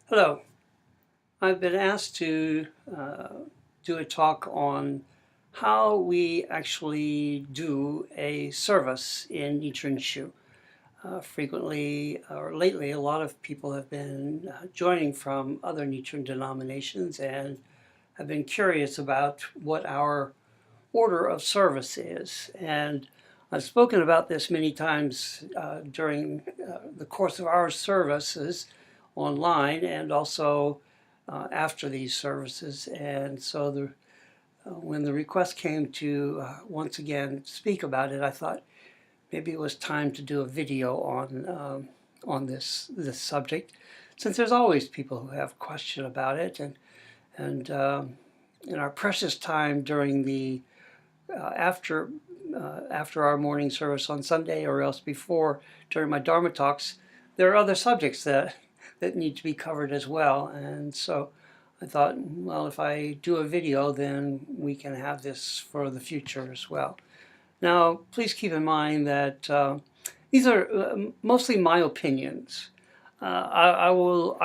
Hello. I've been asked to do a talk on how we actually do a service in Nichiren Shu. Frequently, or lately, a lot of people have been joining from other Nichiren denominations and have been curious about what our order of service is. And I've spoken about this many times during the course of our services online and also after these services. And so when the request came to once again speak about it, I thought maybe it was time to do a video on this subject, since there's always people who have question about it, and in our precious time during the after our morning service on Sunday, or else before during my Dharma talks, there are other subjects that need to be covered as well. And so I thought, well, if I do a video, then we can have this for the future as well. Now, please keep in mind that these are mostly my opinions. I will,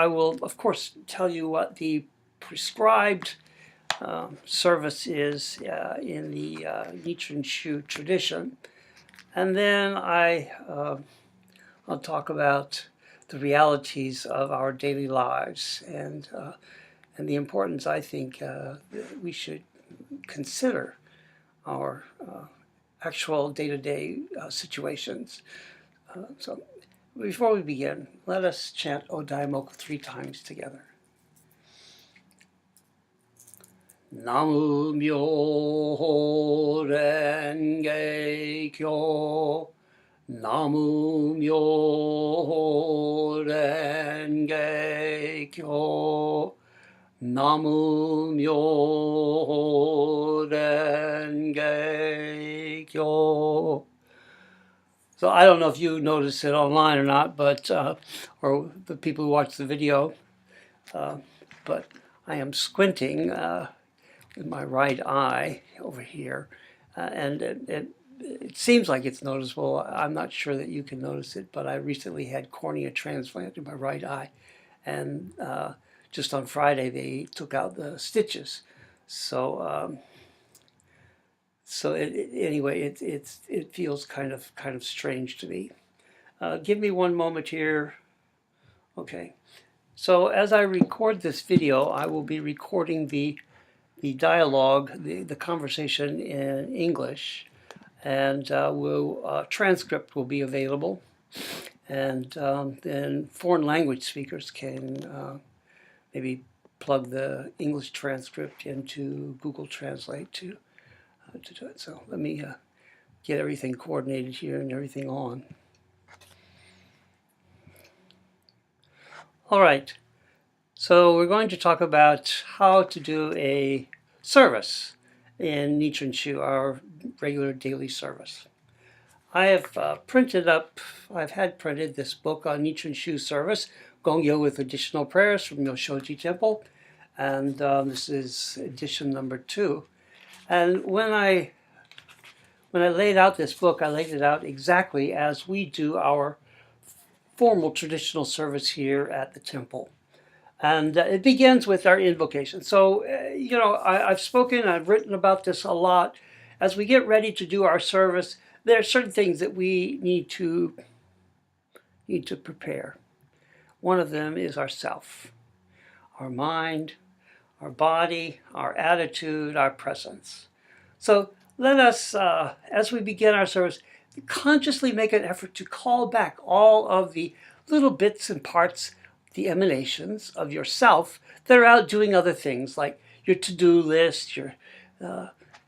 of course, tell you what the prescribed service is in the Nichiren Shu tradition, and then I'll talk about the realities of our daily lives and the importance, I think, that we should consider our actual day-to-day situations. So before we begin, let us chant O Daimoku 3 times together. Namu Myoho Renge Kyo. Namu Myoho Renge Kyo. Namu Myoho Renge Kyo. So I don't know if you notice it online or not, but or the people who watch the video, but I am squinting in my right eye over here, and it seems like it's noticeable. I'm not sure that you can notice it, but I recently had cornea transplant in my right eye, and just on Friday they took out the stitches. So anyway, it feels kind of strange to me. Give me one moment here. Okay. So as I record this video, I will be recording the dialogue, the conversation in English, and transcript will be available, and then foreign language speakers can maybe plug the English transcript into Google Translate to do it. So let me get everything coordinated here and everything on. All right. So we're going to talk about how to do a service in Nichiren Shu, our regular daily service. I have I've had printed this book on Nichiren Shu service, Gongyo with Additional Prayers from myosho-ji Temple, and this is edition number 2. And when I laid out this book, I laid it out exactly as we do our formal traditional service here at the temple. And it begins with our invocation. So, I've spoken, I've written about this a lot. As we get ready to do our service, there are certain things that we need to prepare. One of them is ourself, our mind, our body, our attitude, our presence. So let us, as we begin our service, consciously make an effort to call back all of the little bits and parts, the emanations of yourself that are out doing other things, like your to-do list, your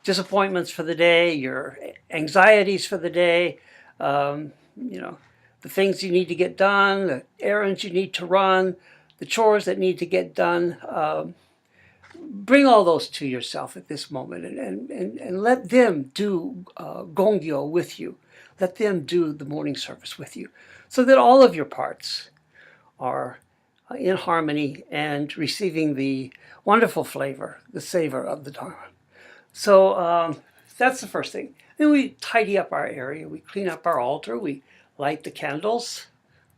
disappointments for the day, your anxieties for the day, the things you need to get done, the errands you need to run, the chores that need to get done. Bring all those to yourself at this moment and let them do gongyo with you. Let them do the morning service with you, so that all of your parts are in harmony and receiving the wonderful flavor, the savor of the Dharma. So that's the first thing. Then we tidy up our area. We clean up our altar. We light the candles.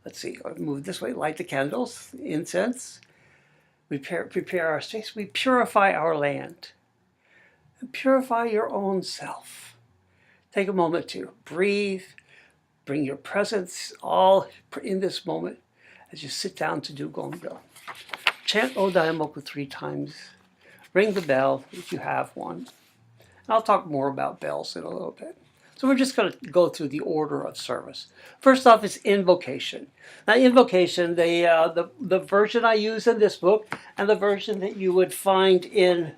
Let's see, I'll move this way. Light the candles, incense. We prepare our space. We purify our land. And purify your own self. Take a moment to breathe. Bring your presence all in this moment as you sit down to do Gongyo. Chant Odaimoku 3 times. Ring the bell if you have one. I'll talk more about bells in a little bit. So we're just going to go through the order of service. First off is invocation. Now invocation, the version I use in this book and the version that you would find in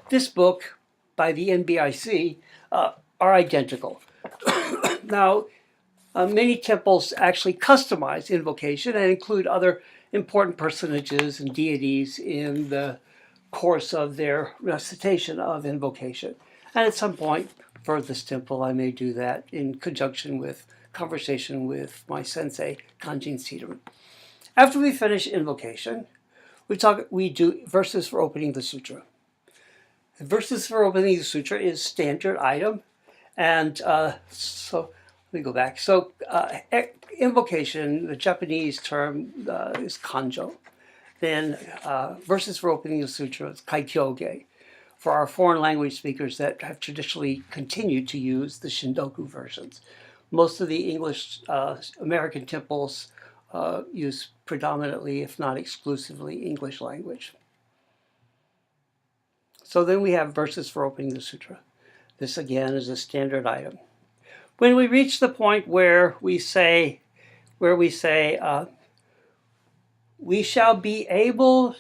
this book by the NBIC are identical. Now, many temples actually customize invocation and include other important personages and deities in the course of their recitation of invocation. And at some point for this temple, I may do that in conjunction with conversation with my sensei, Kanjin Sidaru. After we finish invocation, we do verses for opening the sutra. The verses for opening the sutra is standard item. And so let me go back. So invocation, the Japanese term is kanjo. Then verses for opening the sutra is kaikyoge. For our foreign language speakers that have traditionally continued to use the Shindoku versions. Most of the English American temples use predominantly, if not exclusively, English language. So then we have verses for opening the sutra. This again is a standard item. When we reach the point where we say, we shall be able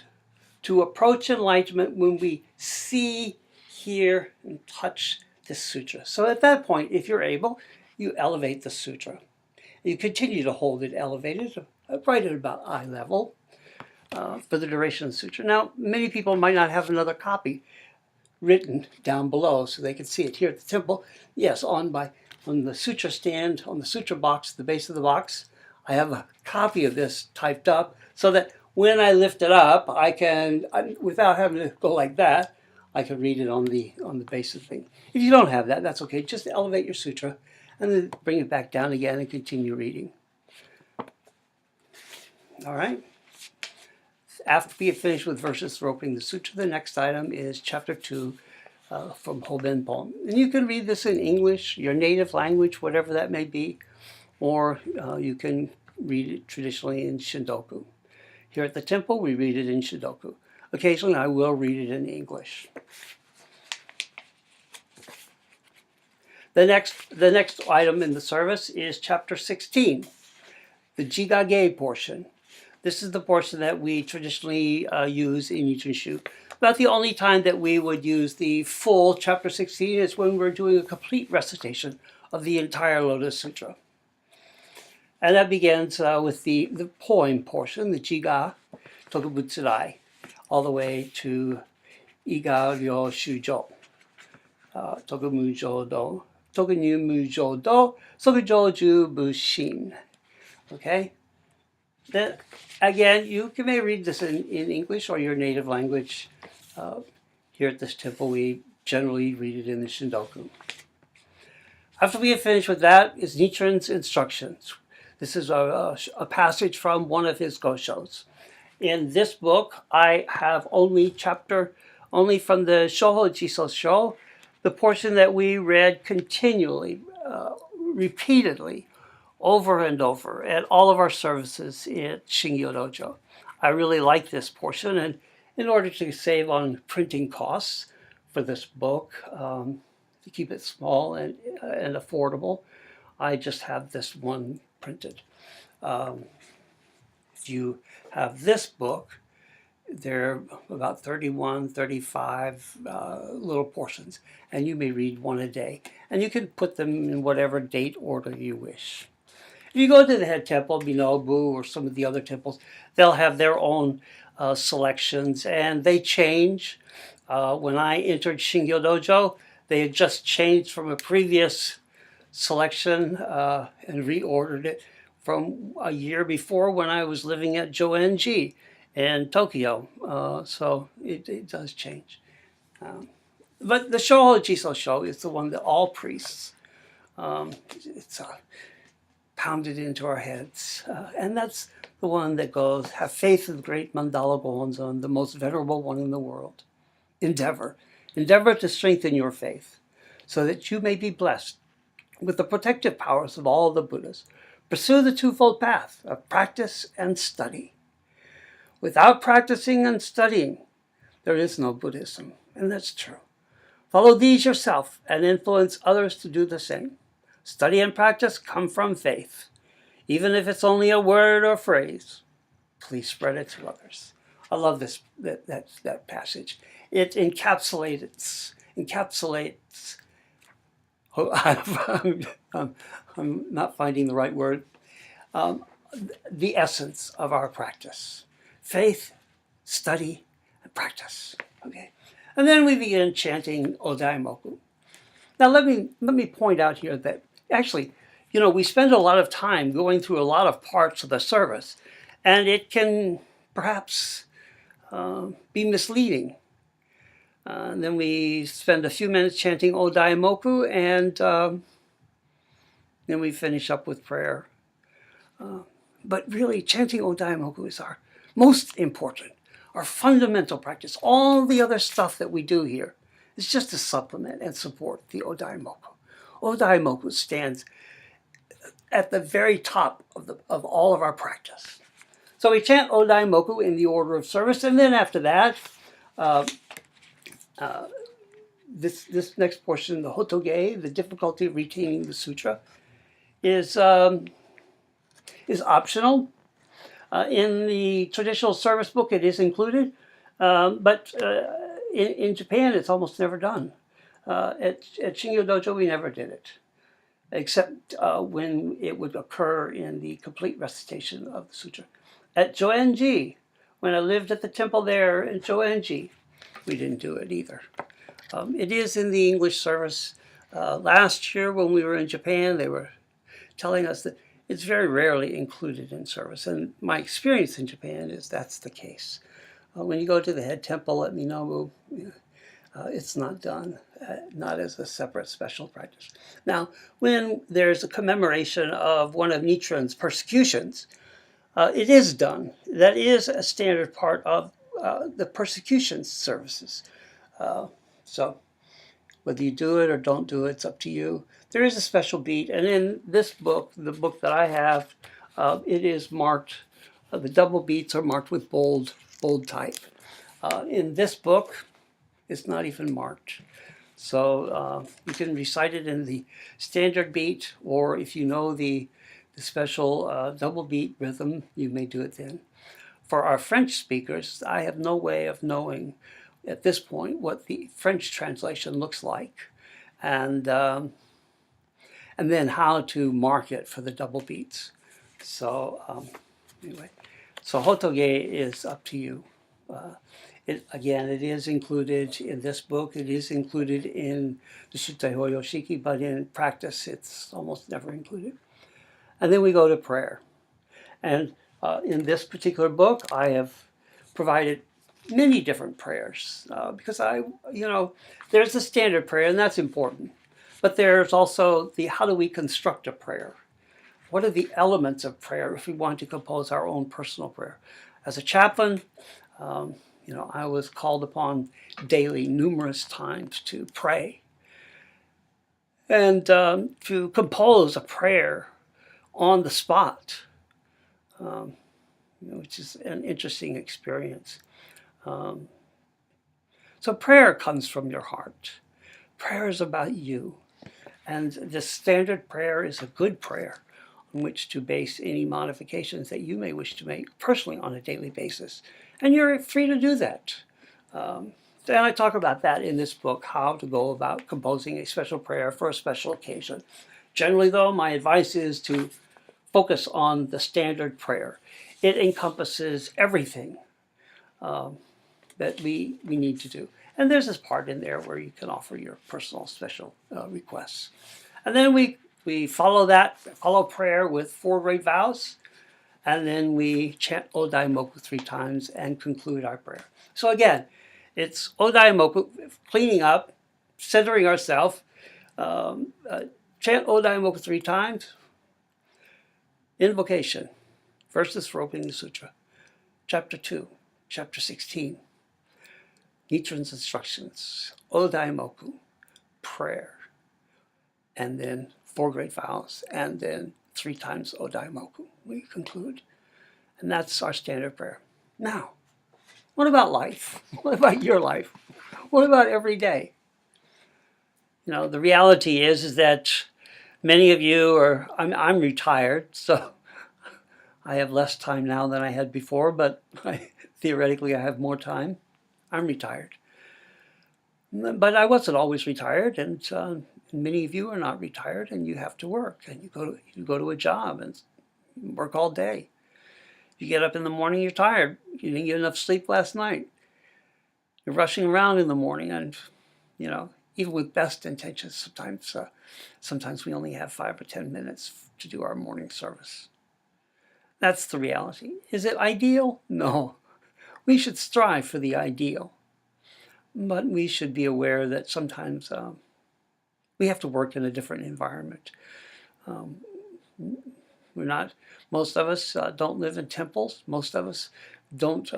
to approach enlightenment when we see, hear, and touch this sutra. So at that point, if you're able, you elevate the sutra. You continue to hold it elevated, right at about eye level, for the duration of the sutra. Now, many people might not have another copy written down below so they can see it here at the temple. Yes, on the sutra stand, on the sutra box, the base of the box, I have a copy of this typed up so that when I lift it up, I can, without having to go like that, I can read it on the base of the thing. If you don't have that, that's okay. Just elevate your sutra and then bring it back down again and continue reading. All right. After we have finished with verses for opening the sutra, the next item is chapter 2 from Hoben Pon. And you can read this in English, your native language, whatever that may be, or you can read it traditionally in Shindoku. Here at the temple, we read it in Shindoku. Occasionally, I will read it in English. The next item in the service is chapter 16, the Jigage portion. This is the portion that we traditionally use in Nichinshu. About the only time that we would use the full chapter 16 is when we're doing a complete recitation of the entire Lotus Sutra. And that begins with the poem portion, the Jiga Tokubutsurai, all the way to Iga Ryo Shujo. Tokumu do, Tokumu do, Sokujoju Bushin. Okay? Then, again, you may read this in English or your native language. Here at this temple, we generally read it in the Shindoku. After we have finished with that is Nichiren's instructions. This is a passage from one of his goshos. In this book, I have only from the Shoho-ji Sho, the portion that we read continually, repeatedly, over and over at all of our services at Shingyo Dojo. I really like this portion, and in order to save on printing costs for this book, to keep it small and affordable, I just have this one printed. If you have this book, there are about 31, 35 little portions, and you may read one a day. And you can put them in whatever date order you wish. If you go to the head temple, Minobu, or some of the other temples, they'll have their own selections, and they change. When I entered Shingyo Dojo, they had just changed from a previous selection and reordered it from a year before when I was living at Joenji in Tokyo. So it does change. But the Shoho Jiso Sho is the one that all priests, it's pounded into our heads. And that's the one that goes, have faith in the great Mandala Gohonzon, the most venerable one in the world. Endeavor to strengthen your faith so that you may be blessed with the protective powers of all the Buddhas. Pursue the twofold path of practice and study. Without practicing and studying, there is no Buddhism, and that's true. Follow these yourself and influence others to do the same. Study and practice come from faith. Even if it's only a word or phrase, please spread it to others. I love that passage. It encapsulates. I'm not finding the right word. The essence of our practice: faith, study, and practice. Okay, and then we begin chanting Odaimoku. Now let me point out here that actually, we spend a lot of time going through a lot of parts of the service, and it can perhaps be misleading. Then we spend a few minutes chanting Odaimoku, and then we finish up with prayer. But really, chanting Odaimoku is our most important, our fundamental practice. All the other stuff that we do here is just to supplement and support the Odaimoku. Odaimoku stands at the very top of all of our practice. So we chant Odaimoku in the order of service, and then after that, this next portion, the Hotoge, the difficulty of retaining the sutra, is optional. In the traditional service book, it is included, but in Japan, it's almost never done. At Shingyo Dojo, we never did it, except when it would occur in the complete recitation of the sutra. At Joenji, when I lived at the temple there in Joenji, we didn't do it either. It is in the English service. Last year, when we were in Japan, they were telling us that it's very rarely included in service. And my experience in Japan is that's the case. When you go to the head temple at Minobu, it's not done, not as a separate special practice. Now, when there's a commemoration of one of Nichiren's persecutions, it is done. That is a standard part of the persecution services. So whether you do it or don't do it, it's up to you. There is a special beat, and in this book, the book that I have, it is marked, the double beats are marked with bold type. In this book, it's not even marked. So you can recite it in the standard beat, or if you know the special double beat rhythm, you may do it then. For our French speakers, I have no way of knowing at this point what the French translation looks like, and then how to mark it for the double beats. So anyway, so Hotoge is up to you. It is included in this book. It is included in the Shutei Hoyoshiki, but in practice, it's almost never included. And then we go to prayer. And in this particular book, I have provided many different prayers because there's the standard prayer, and that's important. But there's also the how do we construct a prayer? What are the elements of prayer if we want to compose our own personal prayer? As a chaplain, I was called upon daily, numerous times to pray and to compose a prayer on the spot, which is an interesting experience. So prayer comes from your heart. Prayer is about you. And the standard prayer is a good prayer on which to base any modifications that you may wish to make personally on a daily basis. And you're free to do that. And I talk about that in this book, how to go about composing a special prayer for a special occasion. Generally, though, my advice is to focus on the standard prayer. It encompasses everything that we need to do. And there's this part in there where you can offer your personal special requests. And then we follow prayer with 4 great vows, and then we chant Odaimoku 3 times and conclude our prayer. So again, it's Odaimoku, cleaning up, centering ourselves, chant Odaimoku 3 times, invocation, Verses for opening the sutra. Chapter 2, Chapter 16. Nichiren's instructions. Odaimoku, prayer. And then 4 great vows. And then 3 times Odaimoku. We conclude. And that's our standard prayer. Now, what about life? What about your life? What about every day? You know, the reality is that many of you are, I'm retired, so I have less time now than I had before, but theoretically I have more time. I'm retired. But I wasn't always retired, and many of you are not retired, and you have to work, and you go to a job and work all day. You get up in the morning, you're tired. You didn't get enough sleep last night. You're rushing around in the morning, and you know, even with best intentions, sometimes we only have 5 or 10 minutes to do our morning service. That's the reality. Is it ideal? No. We should strive for the ideal. But we should be aware that sometimes we have to work in a different environment. Most of us don't live in temples. Most of us don't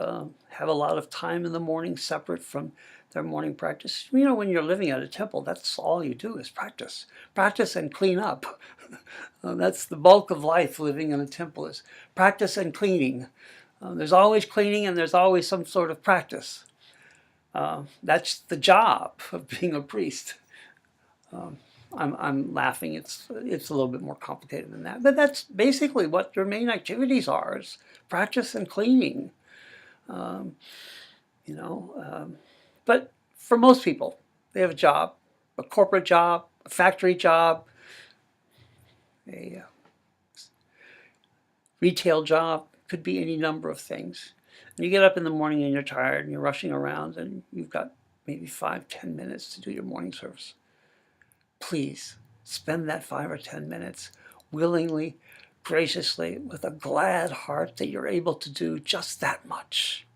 have a lot of time in the morning separate from their morning practice. You know, when you're living at a temple, that's all you do is practice. Practice and clean up. That's the bulk of life living in a temple, is practice and cleaning. There's always cleaning and there's always some sort of practice. That's the job of being a priest. I'm laughing. It's a little bit more complicated than that. But that's basically what your main activities are, is practice and cleaning. But for most people, they have a job, a corporate job, a factory job, a retail job, could be any number of things. And you get up in the morning and you're tired and you're rushing around and you've got maybe 5-10 minutes to do your morning service. Please spend that 5 or 10 minutes willingly, graciously, with a glad heart that you're able to do just that much.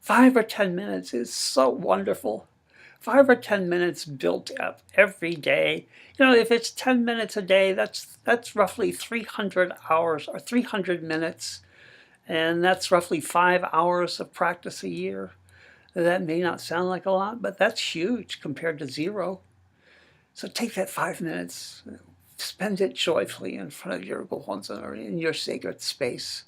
5 or 10 minutes is so wonderful. 5 or 10 minutes built up every day. You know, if it's 10 minutes a day, that's roughly 300 hours or 300 minutes. And that's roughly 5 hours of practice a year. That may not sound like a lot, but that's huge compared to 0. So take that 5 minutes, spend it joyfully in front of your Gohonzon or in your sacred space.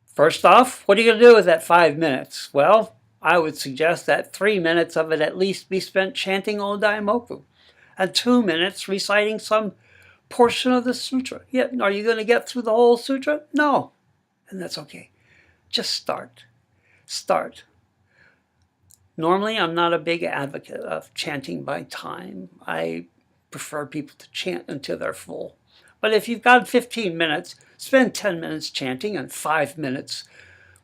First off, what are you going to do with that 5 minutes? Well, I would suggest that 3 minutes of it at least be spent chanting Odaimoku, and 2 minutes reciting some portion of the sutra. Yeah, are you going to get through the whole sutra? No, and that's okay. Just start. Start. Normally, I'm not a big advocate of chanting by time. I prefer people to chant until they're full. But if you've got 15 minutes, spend 10 minutes chanting and 5 minutes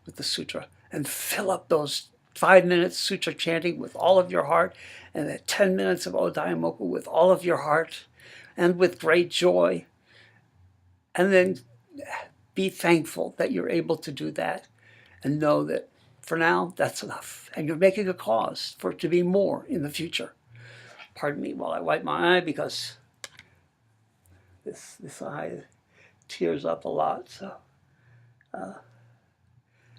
with the sutra. And fill up those 5 minutes sutra chanting with all of your heart, and then 10 minutes of Odaimoku with all of your heart and with great joy. And then be thankful that you're able to do that, and know that for now, that's enough. And you're making a cause for it to be more in the future. Pardon me while I wipe my eye, because this eye tears up a lot. So I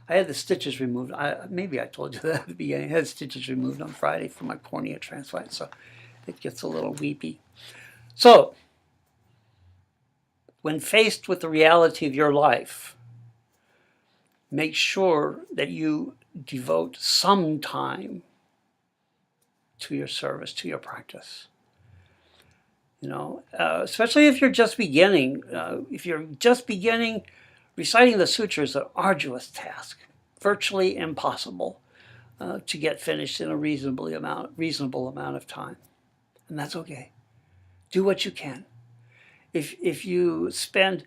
had the stitches removed. Maybe I told you that at the beginning. I had stitches removed on Friday for my cornea transplant, so it gets a little weepy. So, when faced with the reality of your life, make sure that you devote some time to your service, to your practice. You know, especially if you're just beginning. Reciting the sutra is an arduous task, virtually impossible to get finished in a reasonable amount of time, and that's okay. Do what you can. If you spend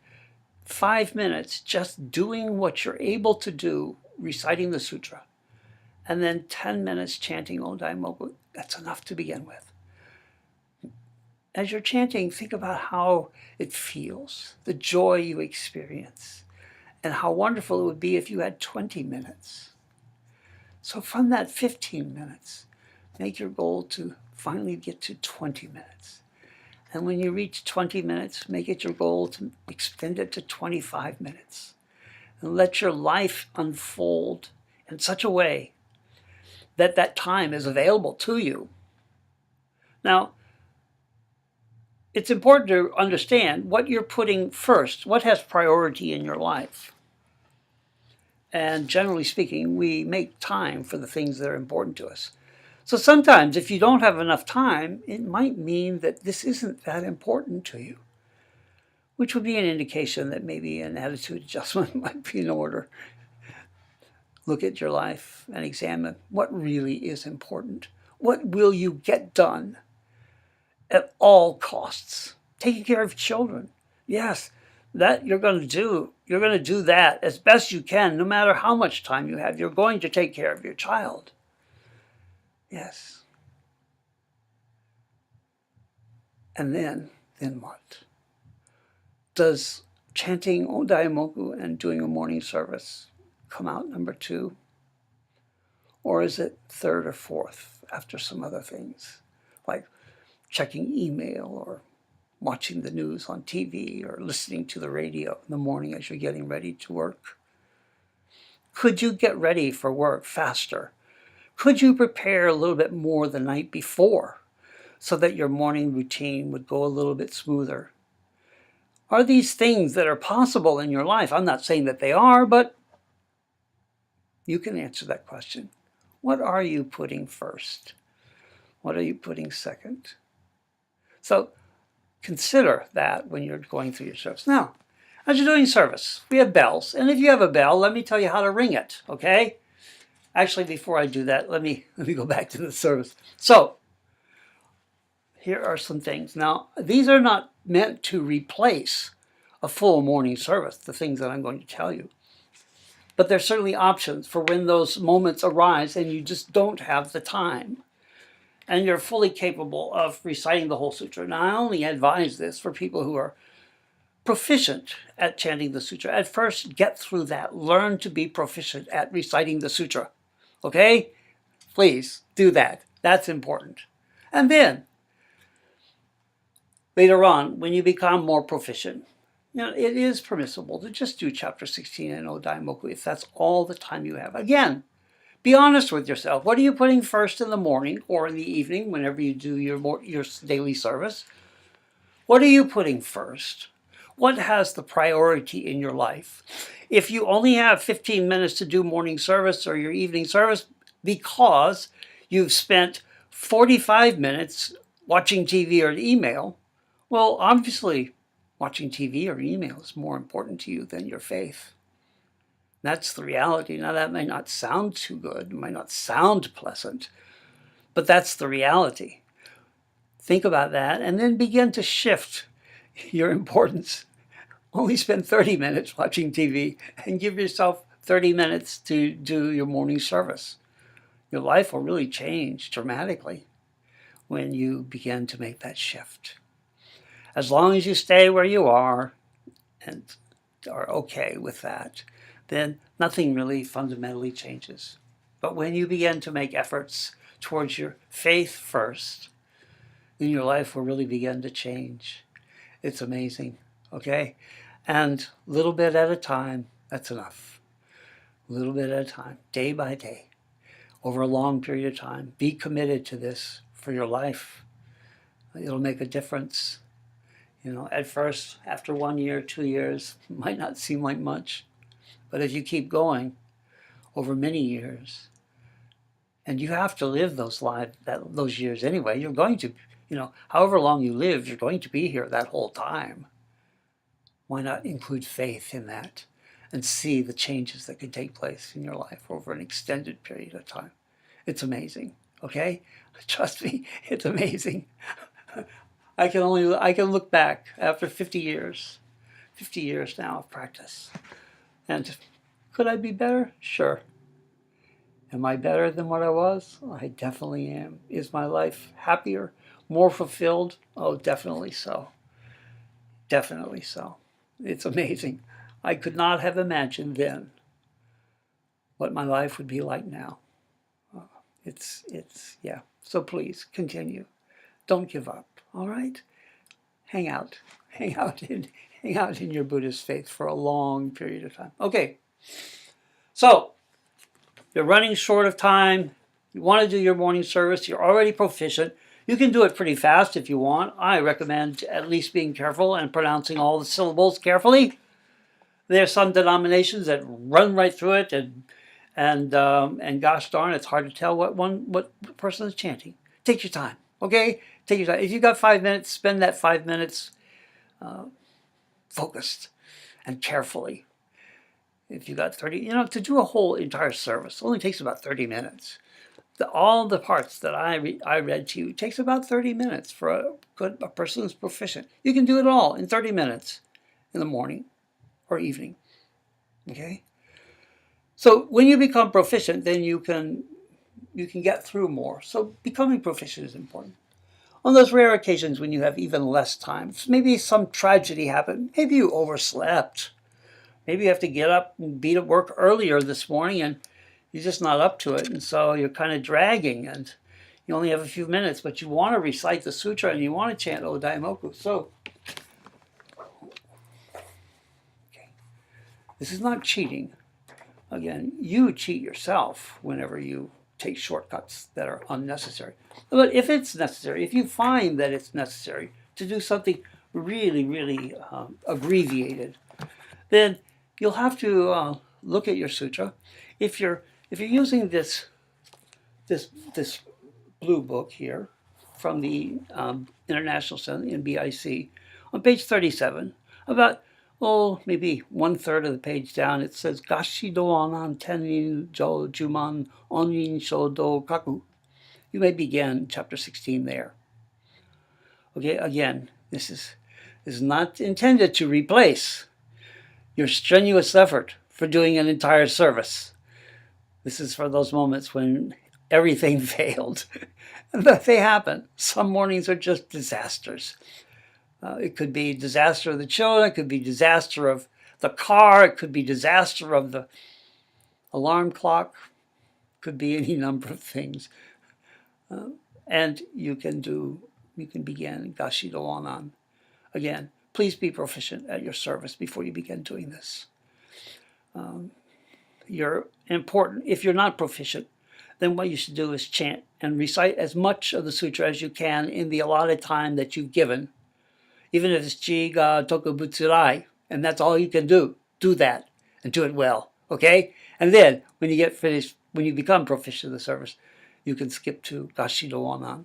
5 minutes just doing what you're able to do, reciting the sutra, and then 10 minutes chanting Odaimoku, that's enough to begin with. As you're chanting, think about how it feels, the joy you experience, and how wonderful it would be if you had 20 minutes. So from that 15 minutes, make your goal to finally get to 20 minutes. And when you reach 20 minutes, make it your goal to extend it to 25 minutes. And let your life unfold in such a way that that time is available to you. Now, it's important to understand what you're putting first, what has priority in your life. And generally speaking, we make time for the things that are important to us. So sometimes if you don't have enough time, it might mean that this isn't that important to you, which would be an indication that maybe an attitude adjustment might be in order. Look at your life and examine what really is important. What will you get done at all costs? Taking care of children. Yes, that you're going to do. You're going to do that as best you can, no matter how much time you have. You're going to take care of your child. Yes. And then what? Does chanting Odaimoku and doing a morning service come out number 2? Or is it 3rd or 4th after some other things, like checking email or watching the news on TV or listening to the radio in the morning as you're getting ready to work? Could you get ready for work faster? Could you prepare a little bit more the night before so that your morning routine would go a little bit smoother? Are these things that are possible in your life? I'm not saying that they are, but you can answer that question. What are you putting first? What are you putting second? So consider that when you're going through your service. Now, as you're doing service, we have bells. And if you have a bell, let me tell you how to ring it, okay? Actually, before I do that, let me go back to the service. So, here are some things. Now, these are not meant to replace a full morning service, the things that I'm going to tell you. But there's certainly options for when those moments arise and you just don't have the time. And you're fully capable of reciting the whole sutra. Now, I only advise this for people who are proficient at chanting the sutra. At first, get through that. Learn to be proficient at reciting the sutra. Okay? Please do that. That's important. And then, later on, when you become more proficient, it is permissible to just do chapter 16 and Odaimoku if that's all the time you have. Again, be honest with yourself. What are you putting first in the morning or in the evening whenever you do your daily service? What are you putting first? What has the priority in your life? If you only have 15 minutes to do morning service or your evening service because you've spent 45 minutes watching TV or email, well, obviously, watching TV or email is more important to you than your faith. That's the reality. Now, that may not sound too good, it might not sound pleasant, but that's the reality. Think about that and then begin to shift your importance. Only spend 30 minutes watching TV and give yourself 30 minutes to do your morning service. Your life will really change dramatically when you begin to make that shift. As long as you stay where you are and are okay with that, then nothing really fundamentally changes. But when you begin to make efforts towards your faith first, then your life will really begin to change. It's amazing, okay? And a little bit at a time, that's enough. A little bit at a time, day by day, over a long period of time. Be committed to this for your life. It'll make a difference. At first, after 1 year, 2 years, it might not seem like much. But if you keep going over many years, and you have to live those years anyway, you're going to, however long you live, you're going to be here that whole time. Why not include faith in that and see the changes that can take place in your life over an extended period of time? It's amazing, okay? Trust me, it's amazing. I can look back after 50 years now of practice. And could I be better? Sure. Am I better than what I was? I definitely am. Is my life happier, more fulfilled? Oh, definitely so. Definitely so. It's amazing. I could not have imagined then what my life would be like now. Yeah. So please continue. Don't give up. All right? hang out. Hang out in your Buddhist faith for a long period of time. Okay. So, you're running short of time. You want to do your morning service. You're already proficient. You can do it pretty fast if you want. I recommend at least being careful and pronouncing all the syllables carefully. There are some denominations that run right through it, and gosh darn, it's hard to tell what person is chanting. Take your time, okay? Take your time. If you've got 5 minutes, spend that 5 minutes focused and carefully. If you got 30, to do a whole entire service only takes about 30 minutes. All the parts that I read to you takes about 30 minutes for a person who's proficient. You can do it all in 30 minutes in the morning or evening. Okay? So when you become proficient, then you can get through more. So becoming proficient is important. On those rare occasions when you have even less time, maybe some tragedy happened, maybe you overslept, maybe you have to get up and be at work earlier this morning and you're just not up to it, and so you're kind of dragging and you only have a few minutes, but you want to recite the sutra and you want to chant O Daimoku. So, okay. This is not cheating. Again, you cheat yourself whenever you take shortcuts that are unnecessary. But if it's necessary, if you find that it's necessary to do something really, really abbreviated, then you'll have to look at your sutra. If you're using this blue book here from the International Center in BIC, on page 37, about maybe 1/3 of the page down, it says Gashi Doanan Tenin Jo Juman Onin Shodo Kaku. You may begin chapter 16 there. Okay, again, this is not intended to replace your strenuous effort for doing an entire service. This is for those moments when everything failed. But they happen. Some mornings are just disasters. It could be disaster of the children, it could be disaster of the car, it could be disaster of the alarm clock, it could be any number of things. And you can begin Gashi Doanan. Again, please be proficient at your service before you begin doing this. You're important. If you're not proficient, then what you should do is chant and recite as much of the sutra as you can in the allotted time that you've given. Even if it's Chi Ga Tokubutsurai, and that's all you can do that and do it well, okay? And then when you get finished, when you become proficient in the service, you can skip to Gashi Doanan.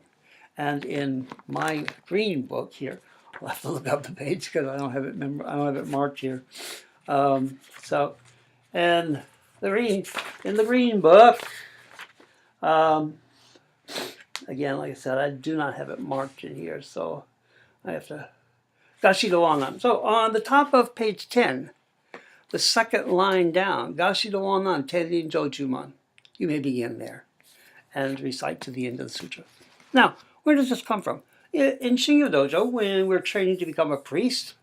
And in my green book here, I'll have to look up the page because I don't have it marked here. In the green book, again, like I said, I do not have it marked in here, so I have to Gashi Doanan. So on the top of page 10, the second line down, Gashi Doanan Tenin Jojuman. You may begin there and recite to the end of the sutra. Now, where does this come from? In Shinyo Dojo, when we're training to become a priest,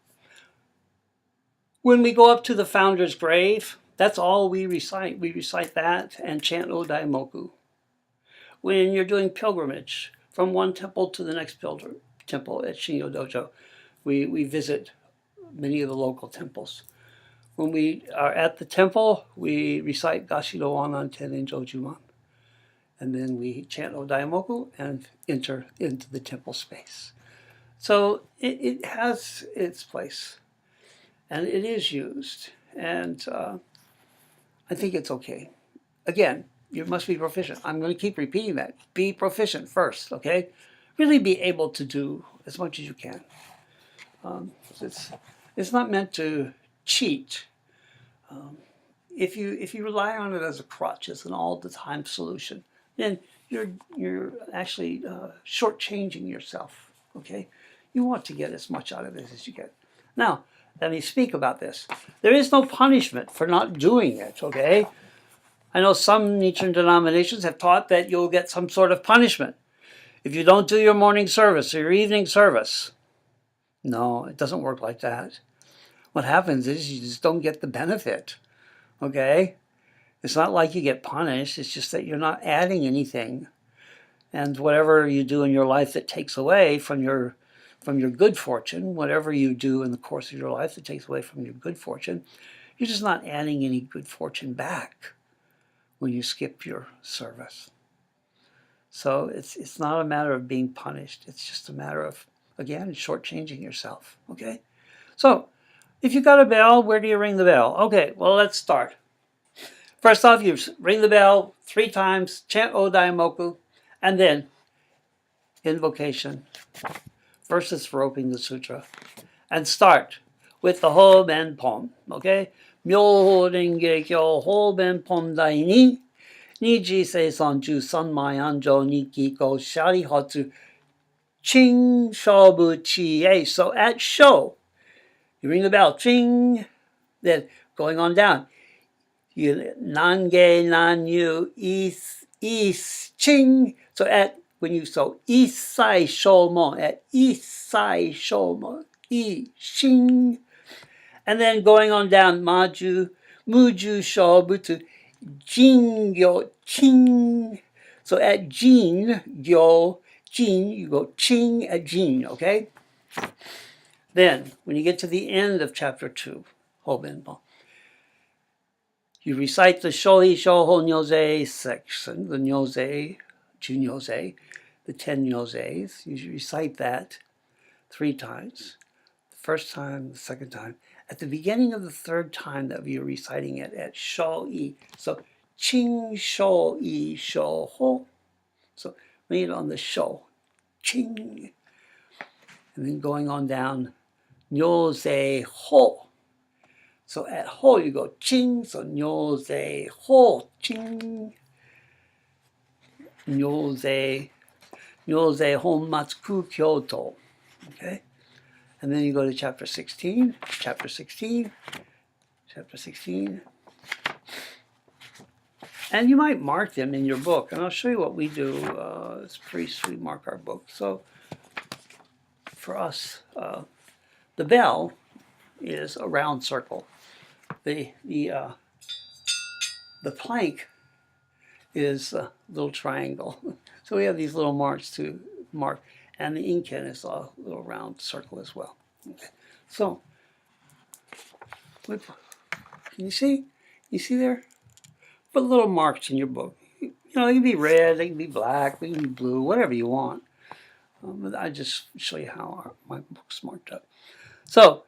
when we go up to the founder's grave, that's all we recite. We recite that and chant O Daimoku. When you're doing pilgrimage from one temple to the next temple at Shinyo Dojo, we visit many of the local temples. When we are at the temple, we recite Gashi Doanan Tenin Jojuman. And then we chant O Daimoku and enter into the temple space. So it has its place. And it is used. And I think it's okay. Again, you must be proficient. I'm going to keep repeating that. Be proficient first, okay? Really be able to do as much as you can. It's not meant to cheat. If you rely on it as a crutch, as an all-the-time solution, then you're actually shortchanging yourself, okay? You want to get as much out of this as you get. Now, let me speak about this. There is no punishment for not doing it, okay? I know some Nichiren denominations have taught that you'll get some sort of punishment if you don't do your morning service or your evening service. No, it doesn't work like that. What happens is you just don't get the benefit, okay? It's not like you get punished. It's just that you're not adding anything. And whatever you do in your life that takes away from your from your good fortune, whatever you do in the course of your life that takes away from your good fortune, you're just not adding any good fortune back when you skip your service. So it's not a matter of being punished. It's just a matter of, again, shortchanging yourself, okay? So if you got a bell, where do you ring the bell? Okay, well, let's start. First off, you ring the bell 3 times, chant Odaimoku, and then invocation versus for opening the sutra. And start with the Hoben Pom, okay? Myoho Renge Kyo Hoben Pom Dai Ni Niji Seisan Ju Sanmai Anjo Nikki Go Shari Hotsu Ching Shobu Chi E. So at Sho, you ring the bell, ching, then going on down. You nange nan yu is ching. So at when you so isai shomo at isai shomo I shing, and then going on down muju shobutu jin gyo ching. So at jin gyo jin you go ching at jin, okay? Then when you get to the end of chapter 2, Hobenbo, you recite the Shohi Shoho Nyose section, the Nyose, Junyose, the 10 Nyoses. You recite that 3 times. The first time, the second time. At the beginning of the 3rd time that you're reciting it at Shohi. So, Ching Shohi Shoho. So, read it on the Sho. Ching. And then going on down, Nyose Ho. So at Ho, you go ching, so nyose ho, ching. Nyose honmatsu kyoto. Okay? And then you go to chapter 16. Chapter 16. And you might mark them in your book. And I'll show you what we do as priests. We mark our book. So for us, the bell is a round circle. The plank is a little triangle. So we have these little marks to mark, and the inken is a little round circle as well. Okay. So, can you see? You see there? Put little marks in your book. You know, they can be red, they can be black, they can be blue, whatever you want. But I just show you how my book's marked up. So,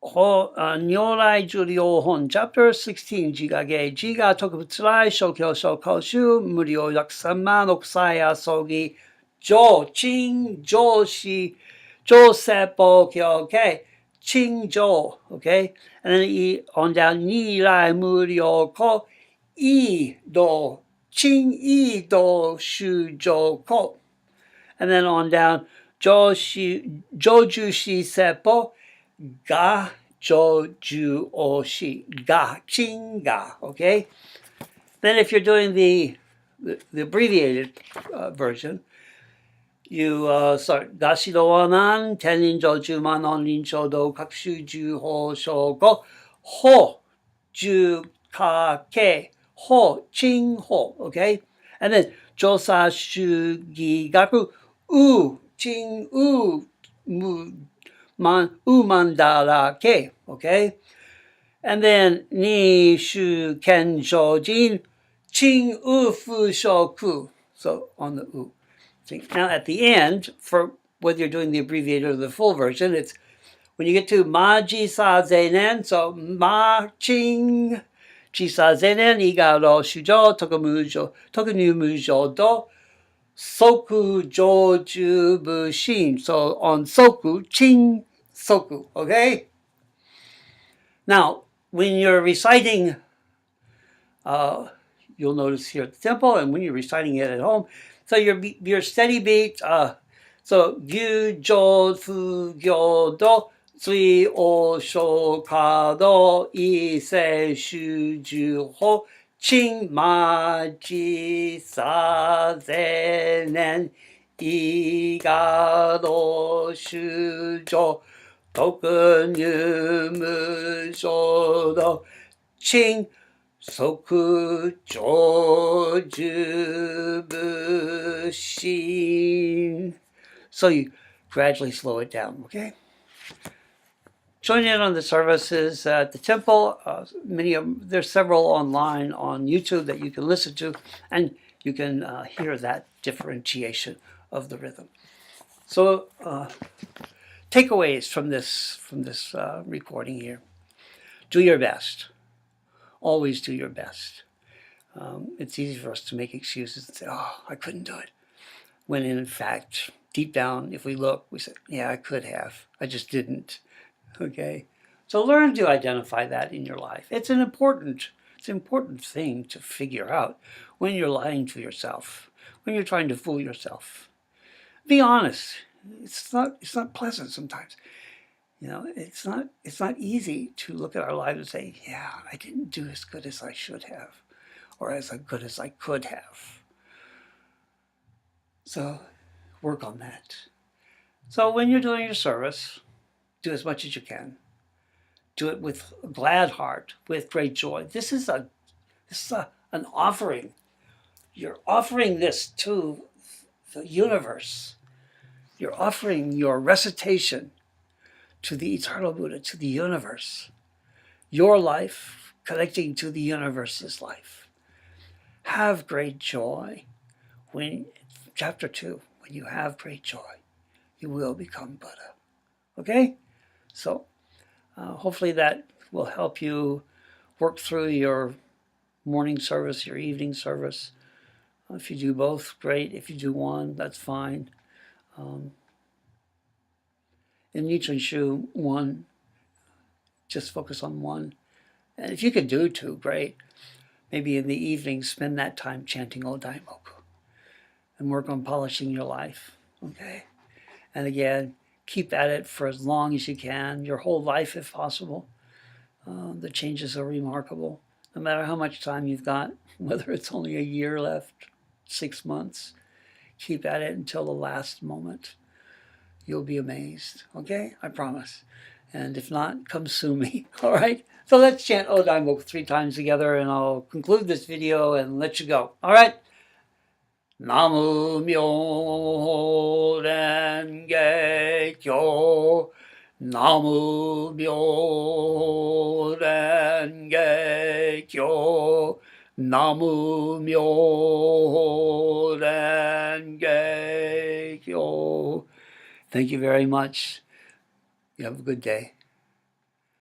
Nyorai Juryo Hon, chapter 16, Jigage, Jiga Tokutsurai, Shokyo Shokoshu, Murio Yakusama, Okusaya Sogi, Jo, Ching, Joshi, Jo Seppo Kyo, okay? Ching Jo, okay? And then on down, Nirai Murio Ko, I Do, Ching I Do Shujo Ko. And then on down, Joju Shi Seppo, Ga Joju Oshi. Ga Ching Ga. Okay? Then if you're doing the abbreviated version, you start Gashido Wanan, Tenin Joju Manon Rin Shodo Kakushu Ju Ho Shogo Ho Ju Ka Ke Ho Ching Ho. Okay? And then Josa Shugi Gaku U Ching U Mu Umandara Ke, okay? And then Ni Shu Ken Shojin Ching U Fu Shoku. So on the U. Now at the end, for whether you're doing the abbreviated or the full version, it's when you get to Ma Ji Sa Zenen, so Ma Ching Ji Sa Zenen, Igaro Shujo, Tokunu Mujo Do. Soku Joju Bushin. So on Soku, Ching Soku, okay? Now, when you're reciting, you'll notice here at the temple, and when you're reciting it at home, so your steady beat, so Gyu Jo Fu Gyo Do, Sui O Sho Ka Do, I Se Shu Ju Ho, Ching Ma Ji Sa Zenen, I Ga Do Shu Jo, Toku Nyu Mu Sho Do, Ching Soku Joju Bushin. So gradually slow it down, okay? Join in on the services at the temple. There's several online on YouTube that you can listen to, and you can hear that differentiation of the rhythm. So, takeaways from this recording here: do your best. Always do your best. It's easy for us to make excuses and say, "Oh, I couldn't do it," when in fact, deep down, if we look, we say, "Yeah, I could have. I just didn't." Okay, so learn to identify that in your life. It's an important thing to figure out when you're lying to yourself, when you're trying to fool yourself. Be honest. It's not pleasant sometimes. You know, it's not easy to look at our lives and say, "Yeah, I didn't do as good as I should have, or as good as I could have." So work on that. So when you're doing your service, do as much as you can. Do it with a glad heart, with great joy. This is an offering. You're offering this to the universe. You're offering your recitation to the eternal Buddha, to the universe. Your life connecting to the universe's life. Have great joy. Chapter 2, when you have great joy, you will become Buddha. Okay? So hopefully that will help you work through your morning service, your evening service. If you do both, great. If you do one, that's fine. In Nichiren Shu, one, just focus on one. And if you could do two, great. Maybe in the evening, spend that time chanting O Daimoku and work on polishing your life. Okay? And again, keep at it for as long as you can, your whole life if possible. The changes are remarkable. No matter how much time you've got, whether it's only a year left, 6 months, keep at it until the last moment. You'll be amazed, okay? I promise. And if not, come sue me, all right? So let's chant O Daimoku 3 times together, and I'll conclude this video and let you go, all right? Namu Myo Renge Kyo. Namu Myo Renge Kyo. Namu Myo Renge Kyo. Thank you very much. You have a good day.